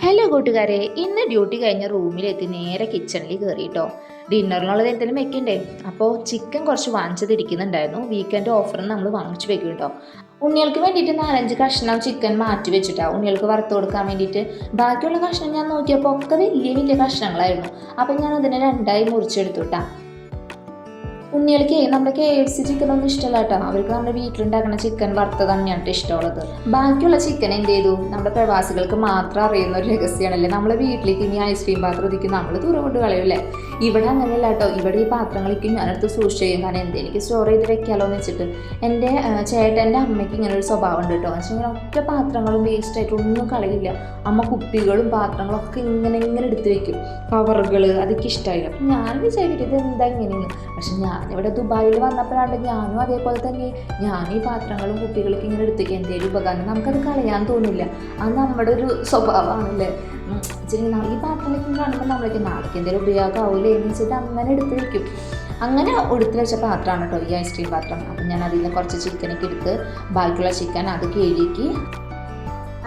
Hello കൂട്ടുകാരെ, ഇന്ന് duty കഴിഞ്ഞ റൂമിലെത്തി നേരെ കിച്ചണിൽ കയറി കേട്ടോ. ഡിന്നറിനുള്ളത് എന്തെങ്കിലും വെക്കണ്ടേ. അപ്പോൾ ചിക്കൻ കുറച്ച് വാങ്ങിച്ചതിരിക്കുന്നുണ്ടായിരുന്നു. വീക്കെൻഡ് ഓഫറിന് നമ്മൾ വാങ്ങിച്ചു വെക്കും കേട്ടോ. ഉണ്ണികൾക്ക് വേണ്ടിയിട്ട് 4-5 കഷ്ണം ചിക്കൻ മാറ്റി വെച്ചിട്ടാണ് ഉണ്ണികൾക്ക് വറുത്ത് കൊടുക്കാൻ വേണ്ടിയിട്ട്. ബാക്കിയുള്ള കഷ്ണം ഞാൻ നോക്കിയപ്പോൾ ഒക്കെ വലിയ വലിയ കഷ്ണങ്ങളായിരുന്നു. അപ്പം ഞാൻ അതിനെ രണ്ടായി മുറിച്ചെടുത്തു കേട്ടോ. ഉണ്ണികൾക്ക് നമ്മുടെ KFC ചിക്കൻ ഒന്നും ഇഷ്ടമല്ല കേട്ടോ. അവർക്ക് നമ്മുടെ വീട്ടിലുണ്ടാക്കുന്ന ചിക്കൻ വറുത്തത് തന്നെയാണ് ഇഷ്ടമുള്ളത്. ബാക്കിയുള്ള ചിക്കൻ എന്ത് ചെയ്തു, നമ്മുടെ പ്രവാസികൾക്ക് മാത്രം അറിയുന്ന ഒരു രഹസ്യമാണല്ലേ. നമ്മളെ വീട്ടിലേക്ക് ഇനി ഐസ്ക്രീം പാത്രം ഒതുക്കി നമ്മൾ ദൂരം കൊണ്ട് കളയൂല്ലേ. ഇവിടെ അങ്ങനെയല്ല കേട്ടോ. ഇവിടെ ഈ പാത്രങ്ങളേക്ക് ഞാനടുത്ത് സൂക്ഷിച്ച് ചെയ്യും. കാരണം എനിക്ക് സ്റ്റോർ ചെയ്ത് വെക്കാമല്ലോ എന്ന് വെച്ചിട്ട്. എൻ്റെ ചേട്ടൻ്റെ അമ്മയ്ക്ക് ഇങ്ങനെ ഒരു സ്വഭാവം ഉണ്ട് കേട്ടോ. എന്ന് വെച്ചാൽ ഒറ്റ പാത്രങ്ങളും വേസ്റ്റ് ആയിട്ട് ഒന്നും കളയില്ല. അമ്മ കുപ്പികളും പാത്രങ്ങളും ഒക്കെ ഇങ്ങനെ എടുത്ത് വെക്കും. കവറുകൾ അതൊക്കെ ഇഷ്ടമായില്ല. അപ്പം ഞാൻ വിചാരിക്കും ഇത് എന്താ ഇങ്ങനെയെന്ന്. പക്ഷെ ഞാനിവിടെ ദുബായിൽ വന്നപ്പോഴാണ് ഞാനും അതേപോലെ തന്നെ ഞാൻ ഈ പാത്രങ്ങളും കുപ്പികളൊക്കെ ഇങ്ങനെ എടുത്തേക്ക് എന്തെങ്കിലും ഉപകാരം നമുക്കത് കളയാൻ തോന്നില്ല. അത് നമ്മുടെ ഒരു സ്വഭാവമാണല്ലേ. ഈ പാത്രങ്ങളൊക്കെ കാണുമ്പോൾ നമ്മളേക്ക് നാളേക്ക് എന്തെങ്കിലും ഉപയോഗമാവില്ലേ എന്ന് വെച്ചിട്ട് അങ്ങനെ എടുത്ത് വയ്ക്കും. അങ്ങനെ എടുത്ത് വെച്ച പാത്രമാണ് കേട്ടോ ഈ ഐസ്ക്രീം പാത്രം. അപ്പം ഞാൻ അതിൽ നിന്ന് കുറച്ച് ചിക്കനൊക്കെ എടുത്ത് ബാക്കിയുള്ള ചിക്കൻ അത് കഴുകി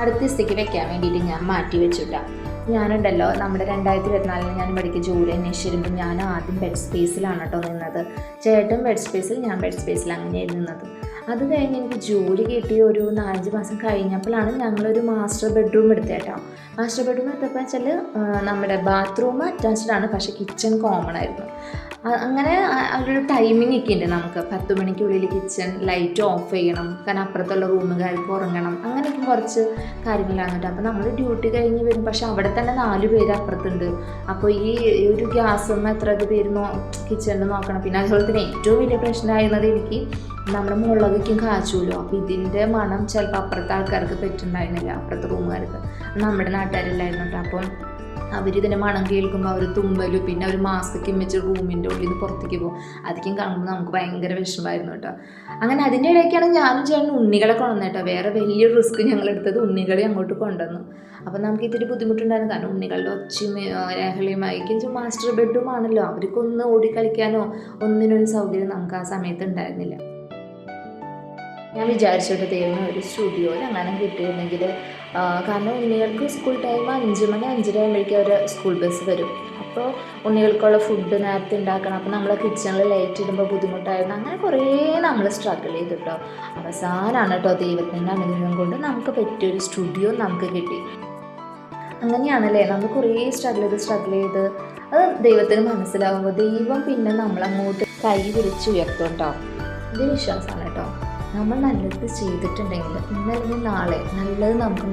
അടുത്ത ദിവസത്തേക്ക് വെക്കാൻ വേണ്ടിയിട്ട് ഞാൻ മാറ്റി വെച്ചിട്ടാണ്. ഞാനുണ്ടല്ലോ നമ്മുടെ 2024 ഞാൻ ഇവിടേക്ക് ജോലി അന്വേഷിച്ച് വരുമ്പോൾ ഞാൻ ആദ്യം ബെഡ് സ്പേസിലാണ് കേട്ടോ നിന്നത്. ചേട്ടൻ ബെഡ് സ്പേസിൽ, ഞാൻ ബെഡ് സ്പേസിൽ അങ്ങനെയായിരുന്നു നിന്നത്. അത് കഴിഞ്ഞ് എനിക്ക് ജോലി കിട്ടി ഒരു 4-5 മാസം കഴിഞ്ഞപ്പോഴാണ് ഞങ്ങളൊരു മാസ്റ്റർ ബെഡ്റൂം എടുത്തത് കേട്ടോ. മാസ്റ്റർ ബെഡ്റൂം എടുത്തപ്പോൾ വെച്ചാൽ നമ്മുടെ ബാത്റൂം അറ്റാച്ച്ഡ് ആണ്, പക്ഷേ കിച്ചൺ കോമൺ ആയിരുന്നു. അങ്ങനെ ഒരു ടൈമിംഗ് ഒക്കെ ഉണ്ട് നമുക്ക്. 10 മണിക്കുള്ളിൽ കിച്ചൺ ലൈറ്റ് ഓഫ് ചെയ്യണം, കാരണം അപ്പുറത്തുള്ള റൂമുകാർക്ക് ഉറങ്ങണം. അങ്ങനെയൊക്കെ കുറച്ച് കാര്യങ്ങളാണ് കേട്ടോ. അപ്പോൾ നമ്മൾ ഡ്യൂട്ടി കഴിഞ്ഞ് വരും, പക്ഷെ അവിടെ തന്നെ 4 പേര് അപ്പുറത്തുണ്ട്. അപ്പോൾ ഈ ഒരു ഗ്യാസൊന്നും എത്ര പേര് കിച്ചണിൽ നോക്കണം. പിന്നെ അതുപോലെ തന്നെ ഏറ്റവും വലിയ പ്രശ്നമായിരുന്നത് എനിക്ക് നമ്മുടെ മുളകൊക്കെ കാച്ചുമല്ലോ. അപ്പോൾ ഇതിൻ്റെ മണം ചിലപ്പോൾ അപ്പുറത്തെ ആൾക്കാർക്ക് പറ്റുന്നുണ്ടായിരുന്നില്ല, അപ്പുറത്തെ റൂമുകാർക്ക്. നമ്മുടെ നാട്ടുകാരില്ലായിരുന്നു കേട്ടോ. അപ്പം അവരിതിൻ്റെ മണം കേൾക്കുമ്പോൾ അവർ തുമ്പലും പിന്നെ അവർ മാസ്കൊക്കെ വെച്ച് റൂമിൻ്റെ ഉള്ളിൽ നിന്ന് പുറത്തേക്ക് പോകും. അതൊക്കെയും കാണുമ്പോൾ നമുക്ക് ഭയങ്കര വിഷമമായിരുന്നു കേട്ടോ. അങ്ങനെ അതിൻ്റെ ഇടയ്ക്കാണ് ഞാനും ചേട്ടൻ ഉണ്ണികളെ കൊണ്ടുവന്നത് കേട്ടോ. വേറെ വലിയൊരു റിസ്ക് ഞങ്ങളെടുത്തത് ഉണ്ണികളെ അങ്ങോട്ട് കൊണ്ടുവന്നു. അപ്പം നമുക്ക് ഇത്തിരി ബുദ്ധിമുട്ടുണ്ടായിരുന്നു, കാരണം ഉണ്ണികളുടെ ഒച്ചയും രഹളയുമായി മാസ്റ്റർ ബെഡ്റൂം ആണല്ലോ. അവർക്കൊന്ന് ഓടിക്കളിക്കാനോ ഒന്നിനൊരു സൗകര്യം നമുക്ക് ആ സമയത്ത് ഉണ്ടായിരുന്നില്ല. ഞാൻ വിചാരിച്ചിട്ട് ദൈവം ഒരു സ്റ്റുഡിയോയിൽ അങ്ങനെ കിട്ടിയിരുന്നെങ്കിൽ, കാരണം ഉണ്ണികൾക്ക് സ്കൂൾ ടൈം 5 മണി 5:30 ആകുമ്പോഴേക്കും അവർ സ്കൂൾ ബസ് വരും. അപ്പോൾ ഉണ്ണികൾക്കുള്ള ഫുഡ് നേരത്തെ ഉണ്ടാക്കണം. അപ്പോൾ നമ്മൾ കിച്ചണിൽ ലൈറ്റ് ഇടുമ്പോൾ ബുദ്ധിമുട്ടായിരുന്നു. അങ്ങനെ കുറേ നമ്മൾ സ്ട്രഗിൾ ചെയ്തിട്ടോ. അവസാനമാണ് കേട്ടോ ദൈവത്തിൻ്റെ അനുഗ്രഹം കൊണ്ട് നമുക്ക് പറ്റിയൊരു സ്റ്റുഡിയോ നമുക്ക് കിട്ടി. അങ്ങനെയാണല്ലേ, നമ്മൾ കുറേ സ്ട്രഗിൾ ചെയ്ത് അത് ദൈവത്തിന് മനസ്സിലാവുമ്പോൾ ദൈവം പിന്നെ നമ്മളങ്ങോട്ട് കൈ വിളിച്ചുയർത്തുണ്ടാവും. ഇത് വിശ്വാസമാണ് കേട്ടോ. നമ്മൾ നല്ലത് ചെയ്തിട്ടുണ്ടെങ്കിൽ ഇന്നല്ലെങ്കിൽ നാളെ നല്ലത് നമുക്ക്